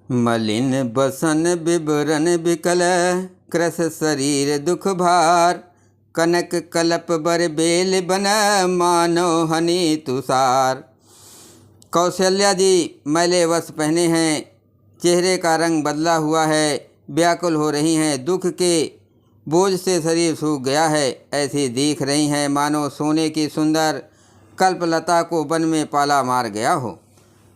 मलिन बसन बिबरन बिकल, क्रस शरीर दुख भार। कनक कलप बर बेल बन, मानो हनी तुषार। कौशल्या जी मैले वस्त्र पहने हैं, चेहरे का रंग बदला हुआ है, व्याकुल हो रही हैं, दुख के बोझ से शरीर सूख गया है। ऐसी दिख रही हैं मानो सोने की सुंदर कल्पलता को वन में पाला मार गया हो।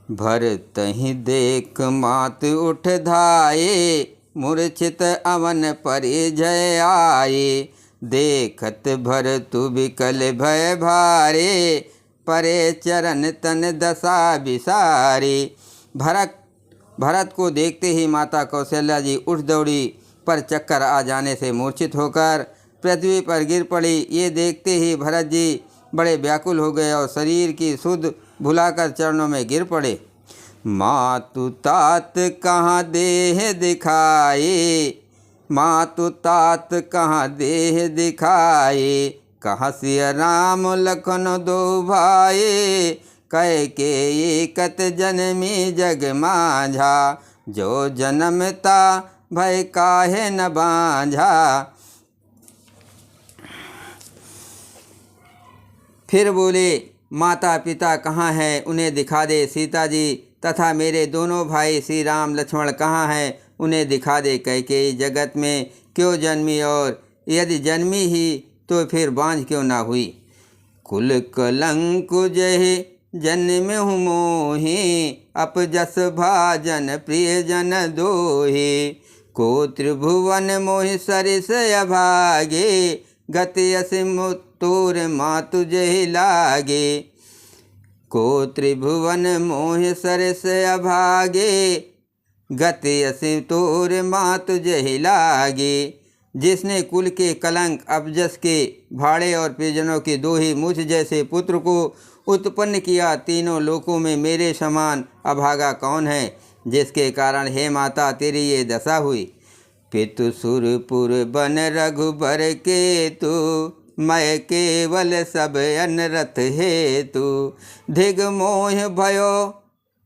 भर तहि देख मात उठ धाये, मूर्छित अवन परिजय आए। देखत भर तु विकल भय भारे, परे चरण तन दशा विसारे। भरत को देखते ही माता कौशल्या जी उठ दौड़ी, पर चक्कर आ जाने से मूर्छित होकर पृथ्वी पर गिर पड़ी। ये देखते ही भरत जी बड़े व्याकुल हो गए और शरीर की सुध भुलाकर चरणों में गिर पड़े। मातु तात कहाँ देह दिखाए, मातु तात कहाँ देह दिखाए। कहाँ सिया राम लखन दो भाई, कह के एकत जन्मी जग माझा। जो जन्मता भय काहे न बांझा। फिर बोले, माता पिता कहाँ हैं, उन्हें दिखा दे। सीता जी तथा मेरे दोनों भाई श्री राम लक्ष्मण कहाँ हैं, उन्हें दिखा दे। कैकेयी जगत में क्यों जन्मी, और यदि जन्मी ही तो फिर बांझ क्यों ना हुई। कुल कलंक जहि जन्म मोहि, अपजस भाजन प्रिय जन दोहि। को त्रिभुवन मोहि सरिस अभागे, गति असिम तोर मातु जहि लागे। को त्रिभुवन मोहि सरिस अभागे, गति असिम तोर मातु जहि लागे। जिसने कुल के कलंक, अपजस के भाड़े और परिजनों के दो ही मुझ जैसे पुत्र को उत्पन्न किया, तीनों लोकों में मेरे समान अभागा कौन है, जिसके कारण हे माता तेरी ये दशा हुई। पितु सुरपुर बन रघुबर के तु, मैं केवल सब अनरथ हेतु। धिग मोह भयो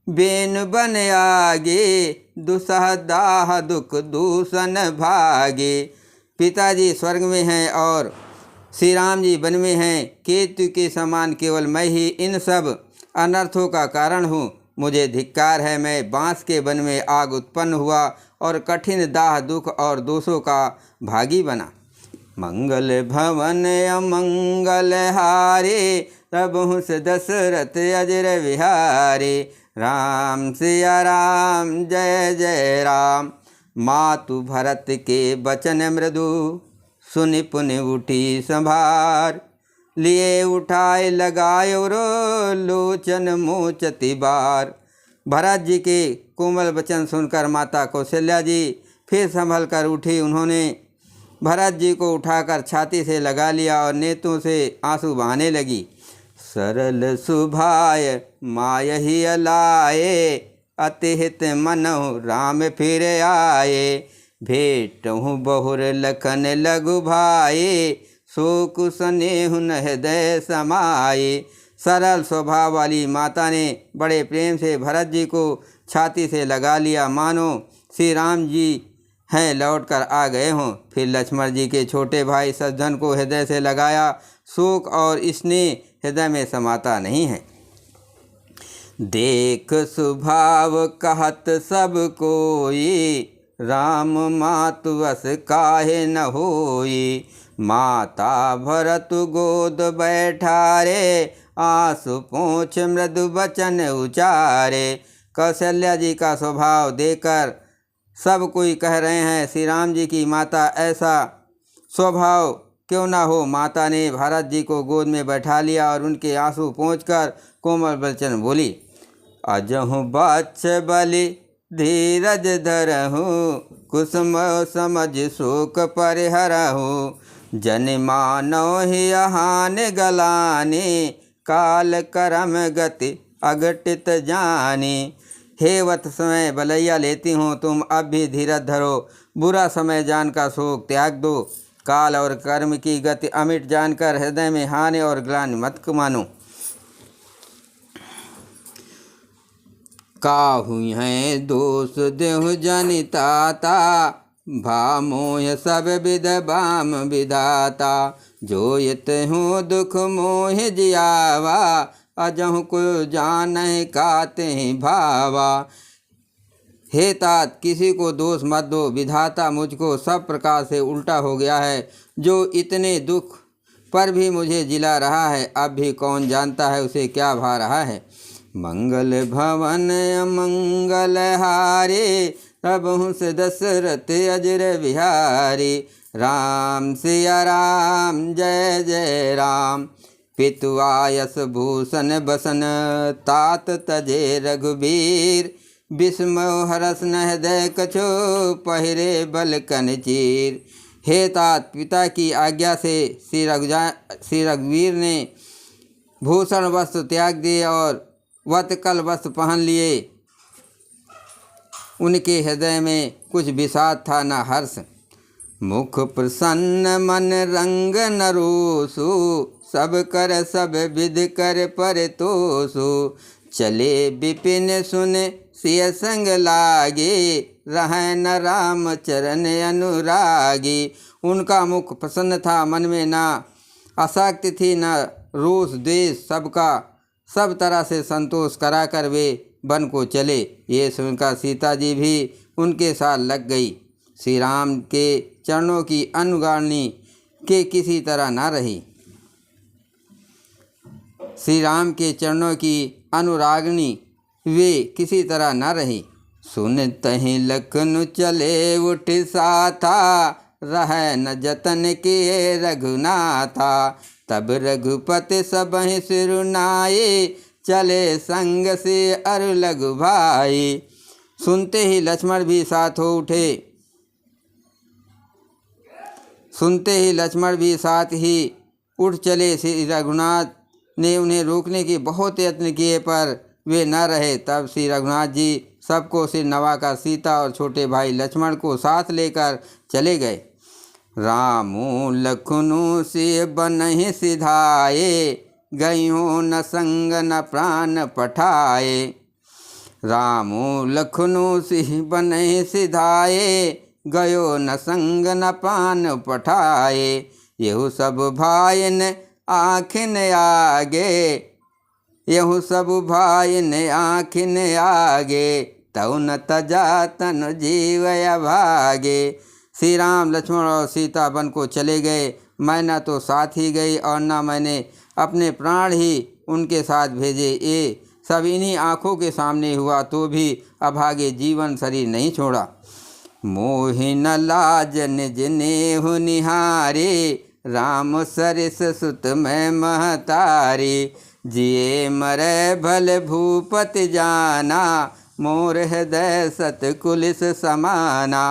बेन बन आगे, दुसह दाह दुख दूषण भागे। पिताजी स्वर्ग में हैं और श्री राम जी वन में हैं। केतु के समान केवल मैं ही इन सब अनर्थों का कारण हूँ। मुझे धिक्कार है, मैं बांस के वन में आग उत्पन्न हुआ और कठिन दाह दुख और दोषों का भागी बना। मंगल भवन अमंगल हारे, प्रभुस दशरथ अजर विहारे। राम सिया राम जय जय राम। मातु भरत के बचन मृदु, सुनि पुनि उठी संभार। लिए उठाए लगायो रो, लोचन मोचति बार। भरत जी के कोमल वचन सुनकर माता कौशल्या जी फिर संभल कर उठी। उन्होंने भरत जी को उठाकर छाती से लगा लिया और नेत्रों से आंसू बहाने लगी। सरल सुभाय मायहि अलाए, अतिहित मनहु राम फिर आए। भेटहु बहुर लखन लघु भाई, शोक स्नेहु न हृदय समाए। सरल स्वभाव वाली माता ने बड़े प्रेम से भरत जी को छाती से लगा लिया, मानो श्री राम जी हैं लौटकर आ गए हों। फिर लक्ष्मण जी के छोटे भाई सज्जन को हृदय से लगाया। शोक और स्नेह हृदय में समाता नहीं है। देख स्वभाव कहत सब कोई, राम मातु वस काहे न होई। माता भरत गोद बैठारे, आंसू पोंछ मृदु वचन उचारे। कौशल्या जी का स्वभाव देखकर सब कोई कह रहे हैं, श्री राम जी की माता ऐसा स्वभाव क्यों ना हो। माता ने भरत जी को गोद में बैठा लिया और उनके आंसू पोंछकर कोमल वचन बोली। अजहु बाछ बलि धीरज धरहु, कुसुम समझ शोक परिहरहु। जन मानो ही हान गलानी, काल करम गति अघटित जानी। हे वत समय बलैया लेती हूँ, तुम अब भी धीरज धरो। बुरा समय जानकर शोक त्याग दो। काल और कर्म की गति अमिट जानकर हृदय में हानि और ग्लानि मत मानो। काहू हैं दोष देहु जनिताता, भा मोह सब विद बाम विधाता। जो यत हूँ दुख मोह जियावा, अजहु को जानहि काते भावा। हे तात, किसी को दोष मत दो, विधाता मुझको सब प्रकार से उल्टा हो गया है। जो इतने दुख पर भी मुझे जिला रहा है, अब भी कौन जानता है उसे क्या भा रहा है। मंगल भवन अमंगल हारे, प्रभु से दशरथ अजर बिहारी। राम सिया राम जय जय राम, पितु आयस भूषण बसन, तात तजे रघुबीर। विस्मय हरस न हृदय कछो, पहिरे बल कन चीर। हे तात, पिता की आज्ञा से श्री रघुवीर ने भूषण वस्त्र त्याग दिए और वत्कल वस्त्र पहन लिए। उनके हृदय में कुछ विषाद था न हर्ष। मुख प्रसन्न मन रंग न रोसु, सब कर सब विध कर परितोषु। चले विपिन सुन सिय संग लागे, रहे न राम चरण अनुरागी। उनका मुख प्रसन्न था, मन में न आसक्ति थी न रोष द्वेष, सबका सब तरह से संतोष कराकर वे वन को चले। ये सुनकर सीता जी भी उनके साथ लग गई। श्री राम के चरणों की अनुगामी के किसी तरह न रही। श्री राम के चरणों की अनुरागिणी वे किसी तरह न रही। सुनतहि लखन चले उठ साथा, रह न जतन किए रघुनाथा। तब रघुपति सबहि सिरुनाए, चले संग से अरु लघु भाई। सुनते ही लक्ष्मण भी साथ हो उठे। सुनते ही लक्ष्मण भी साथ ही उठ चले। श्री रघुनाथ ने उन्हें रोकने के बहुत यत्न किए पर वे न रहे। तब श्री रघुनाथ जी सबको सिर नवाकर सीता और छोटे भाई लक्ष्मण को साथ लेकर चले गए। रामो लखनु से बनहि सिधाए, गयो न संग न प्राण पठाए। रामो लखनु सिंह बनहि सिधाए, गयो न संग न प्राण पठाए। यहु सब भाइन आँखिन आगे, यहु सब भाइन आँखिन आगे। तौ न तजा तन जीवय भागे। श्री राम लक्ष्मण और सीता वन को चले गए। मैं न तो साथ ही गई और न मैंने अपने प्राण ही उनके साथ भेजे। ये सब इन्हीं आँखों के सामने हुआ तो भी अभागे जीवन शरीर नहीं छोड़ा। मोहिन लाज निज नेहु निहारे, राम सरिस सुत मैं महतारी। जिए मरे भल भूपति जाना, मोर हृदय सतकुलिस समाना।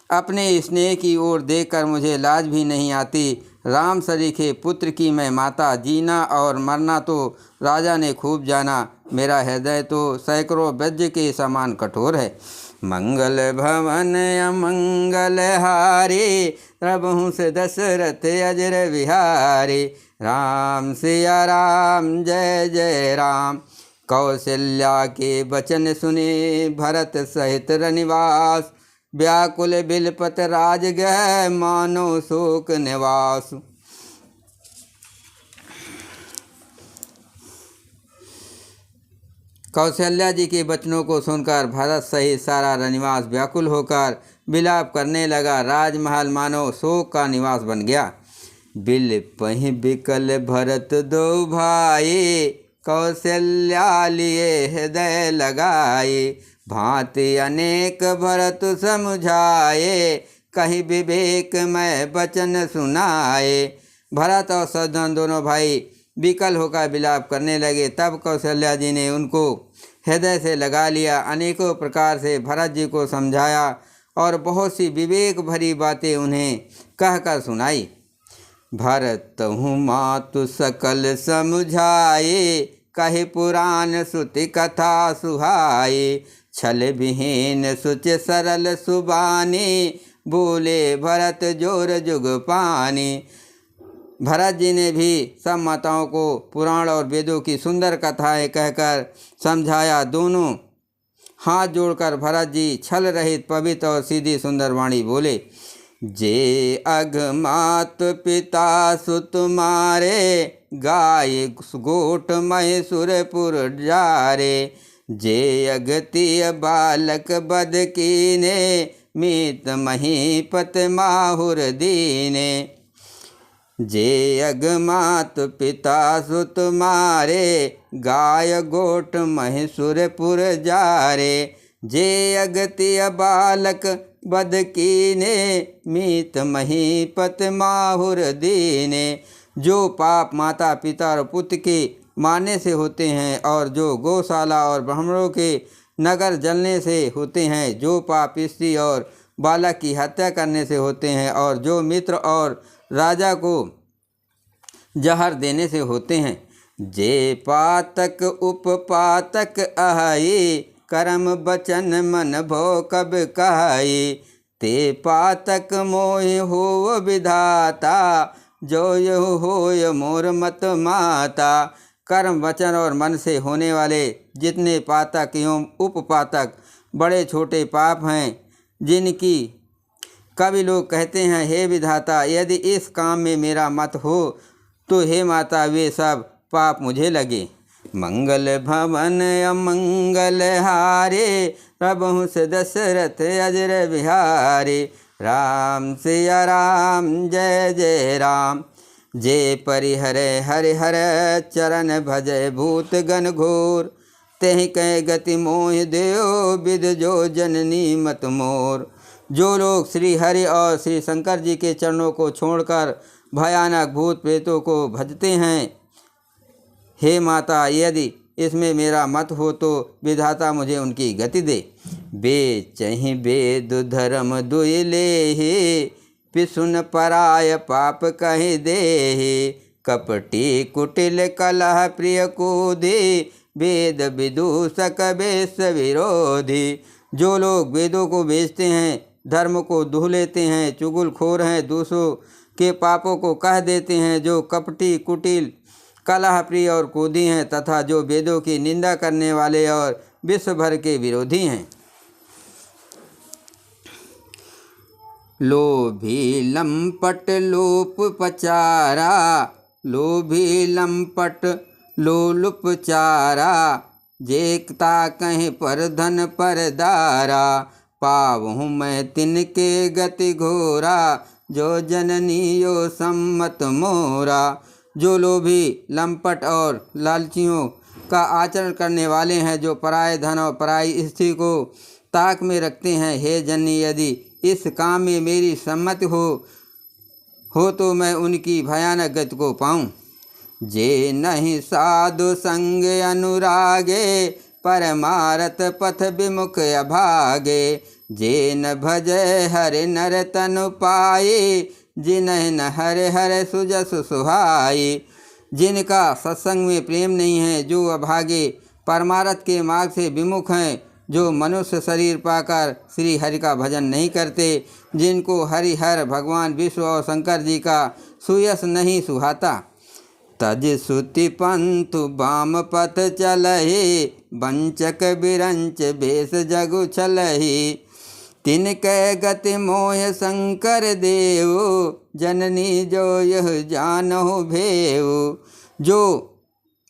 अपने स्नेह की ओर देखकर मुझे लाज भी नहीं आती। राम सरीखे पुत्र की मैं माता, जीना और मरना तो राजा ने खूब जाना। मेरा हृदय तो सैकड़ों वज्र के समान कठोर है। मंगल भवन अमंगल हारे, प्रभु से दशरथ अजर बिहारी। राम सिया राम जय जय राम, कौशल्या के वचन सुने भरत सहित रनिवास। व्याकुल बिलपत राजगृह, मानो शोक निवास। कौशल्या जी के वचनों को सुनकर भरत सहित सारा रनिवास व्याकुल होकर विलाप करने लगा। राजमहल मानो शोक का निवास बन गया। बिलपहि बिकल भरत दो भाई, कौशल्या लिए हृदय लगाए। भांति अनेक भरत समझाए, कहीं विवेक में वचन सुनाए। भरत और शत्रुघ्न दोनों भाई विकल होकर विलाप करने लगे। तब कौशल्या जी ने उनको हृदय से लगा लिया, अनेकों प्रकार से भरत जी को समझाया और बहुत सी विवेक भरी बातें उन्हें कहकर सुनाई। भरत हूँ मातु सकल समझाए, कहे पुराण श्रुति कथा सुहाए। छल विहीन सुच सरल सुबानी, बोले भरत जोर जुग पानी। भरत जी ने भी सब माताओं को पुराण और वेदों की सुंदर कथाएं कहकर समझाया। दोनों हाथ जोड़कर भरत जी छल रहित पवित्र और सीधी सुंदर वाणी बोले, जे अघ मात पिता सुत मारे, गाय गोट महेशुरपुर जारे, जे अगतिय बालक बद कीने, मीत महीपत माहुर दीने। जे अगमात पिता सुत मारे, गाय गोट महेशुरपुर जारे, जे अगतिय बालक बद कीने, मीत महीपत माहुर दीने। जो पाप माता पिता और पुत्र के मारने से होते हैं, और जो गौशाला और ब्राह्मणों के नगर जलने से होते हैं, जो पाप स्त्री और बालक की हत्या करने से होते हैं, और जो मित्र और राजा को जहर देने से होते हैं। जे पातक उपपातक अहाई, कर्म बचन मन भो कब कहाई, ते पातक मोहि हो विधाता, जो यह होय मोर मत माता। कर्म वचन और मन से होने वाले जितने पातक एवं उपपातक बड़े छोटे पाप हैं, जिनकी कभी लोग कहते हैं, हे विधाता, यदि इस काम में मेरा मत हो तो हे माता वे सब पाप मुझे लगे। मंगल भवन अमंगल हारे, प्रभु से दशरथ अजर बिहारी, राम सिया राम जय जय राम। जे परिहरे हरिहर चरण भजय भूत गण घोर, तेहि कै गति मोहि देव विद जो जननी मत मोर। जो लोग श्री हरि और श्री शंकर जी के चरणों को छोड़कर भयानक भूत प्रेतों को भजते हैं, हे माता, यदि इसमें मेरा मत हो तो विधाता मुझे उनकी गति दे। बेचहि वेद धर्म दुई लेहि, पिसुन पराय पाप कहि देहि, कपटी कुटिल कलह प्रिय कूधि, वेद विदूषक बेश विरोधी। जो लोग वेदों को बेचते हैं, धर्म को दुह लेते हैं, चुगलखोर हैं, दूसरों के पापों को कह देते हैं, जो कपटी कुटिल कलह प्रिय और क्रोधी हैं, तथा जो वेदों की निंदा करने वाले और विश्व भर के विरोधी हैं। लोभी लंपट लोप पचारा, लोभी लंपट लोलुप चारा, जेकता कहीं पर धन पर दारा, पावहूँ मैं तिनके गति घोरा, जो जननी यो सम्मत मोरा। जो लोभी लंपट और लालचियों का आचरण करने वाले हैं, जो पराये धन और पराई स्त्री को ताक में रखते हैं, हे जननी, यदि इस काम में मेरी सम्मति हो तो मैं उनकी भयानक गति को पाऊँ। जे नहीं साधु संग अनुरागे, परमारत पथ विमुख अभागे, जे न भजय हरि नर तनु पाए, जिन्ह न हरे हरे सुजस सुहाई। जिनका सत्संग में प्रेम नहीं है, जो अभागे परमारथ के मार्ग से विमुख हैं, जो मनुष्य शरीर पाकर श्री हरि का भजन नहीं करते, जिनको हरिहर भगवान विष्णु और शंकर जी का सुयस नहीं सुहाता। तज सुति पंथु बाम पथ चलहि, वंचक बिरंच बेस जगु छलहि, तिनकै गति मोह शंकर देव, जननी जो यह जानहु भेव। जो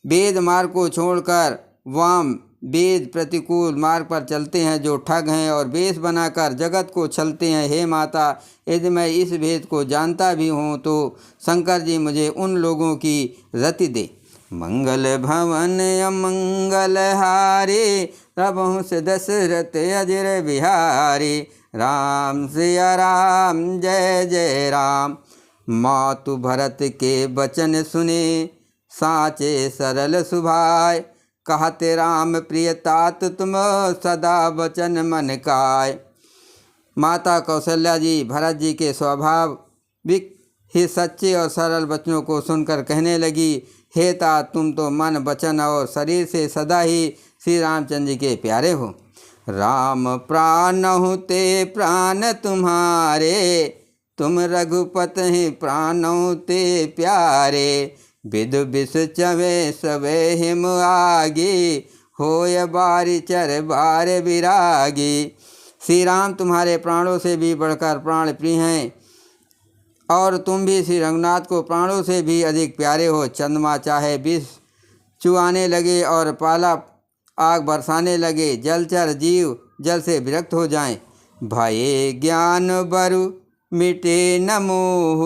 वेद मार्ग को छोड़कर वाम वेद प्रतिकूल मार्ग पर चलते हैं, जो ठग हैं और वेश बनाकर जगत को छलते हैं, हे माता, यदि मैं इस भेद को जानता भी हूँ तो शंकर जी मुझे उन लोगों की रति दे। मंगल भवन अमंगल हारे, प्रभु से दशरथ अजर बिहारी, राम सिया राम जय जय राम। मातु भरत के बचन सुने, साचे सरल सुभाय, कहते राम प्रिय तात तुम, सदा वचन मन काय। माता कौशल्या जी भरत जी के स्वाभाविक ही सच्चे और सरल वचनों को सुनकर कहने लगी, हे तात, तुम तो मन वचन और शरीर से सदा ही श्री रामचंद्र जी के प्यारे हो। राम प्राण ते प्राण तुम्हारे, तुम रघुपति प्राण ते प्यारे, विदु विष चवे सवे हिम आगे, होय बारी चर बार विरागी। श्री राम तुम्हारे प्राणों से भी बढ़कर प्राण प्रिय हैं और तुम भी श्री रघुनाथ को प्राणों से भी अधिक प्यारे हो। चंद्रमा चाहे विष चुआने लगे और पाला आग बरसाने लगे, जलचर जीव जल से विरक्त हो जाएं। भये ज्ञान बरु मिटे न मोह,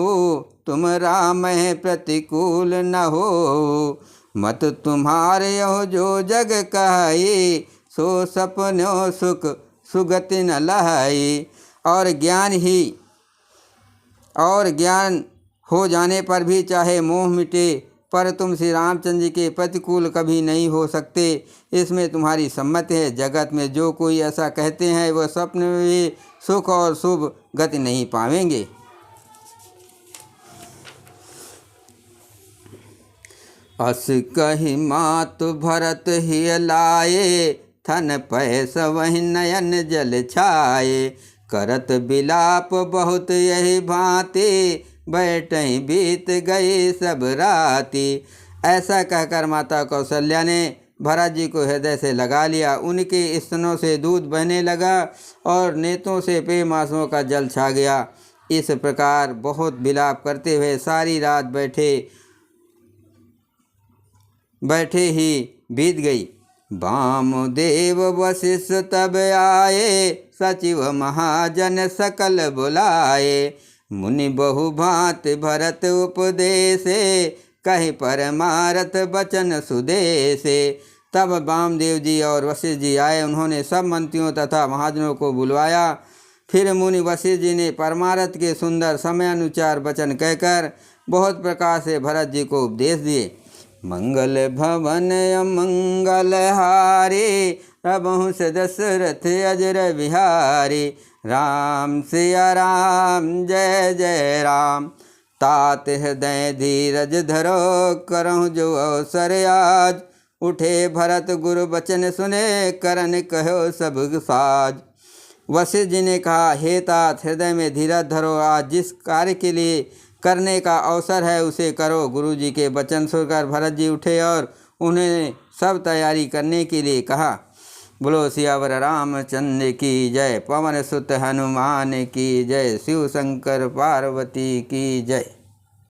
तुम राम है प्रतिकूल न हो। मत तुम्हारे हो जो जग कहे, सो सपनो सुख सुगति न लहाई। और ज्ञान हो जाने पर भी चाहे मोह मिटे, पर तुम श्री रामचंद्र जी के प्रतिकूल कभी नहीं हो सकते, इसमें तुम्हारी सम्मति है। जगत में जो कोई ऐसा कहते हैं वह स्वप्न में भी सुख और शुभ गति नहीं पावेंगे। अस कहि मातु भरत ही लाए, थन पैस वही नयन जल छाए। करत बिलाप बहुत यही भांति, बैठे बीत गई सब राती। ऐसा कहकर माता कौशल्या ने भरत जी को हृदय से लगा लिया। उनके स्तनों से दूध बहने लगा और नेत्रों से प्रेम आंसुओं का जल छा गया। इस प्रकार बहुत विलाप करते हुए सारी रात बैठे ही बीत गई। वामदेव वशिष्ठ तब आए, सचिव महाजन सकल बुलाए। मुनि बहु भांति भरत उपदेशे, कहि परमारथ बचन सुदेशे। तब वामदेव जी और वशिष्ठ जी आए। उन्होंने सब मंत्रियों तथा महाजनों को बुलवाया। फिर मुनि वशिष्ठ जी ने परमारथ के सुंदर समयानुसार वचन कहकर बहुत प्रकार से भरत जी को उपदेश दिए। मंगल भवन अमंगल हारे, प्रभु से दशरथ अजर बिहारी। राम सिया राम जय जय राम, तात हृदय धीरज धरो, करहु जो अवसर आज। उठे भरत गुरु बचन सुने, करन कहो सब साज। वशिष्ठ जी ने कहा, हे तात हृदय में धीरज धरो, आज जिस कार्य के लिए करने का अवसर है उसे करो। गुरु जी के वचन सुनकर भरत जी उठे और उन्हें सब तैयारी करने के लिए कहा। बोलो सियावर रामचंद्र की जय, पवन सुत हनुमान की जय, शिव शंकर पार्वती की जय।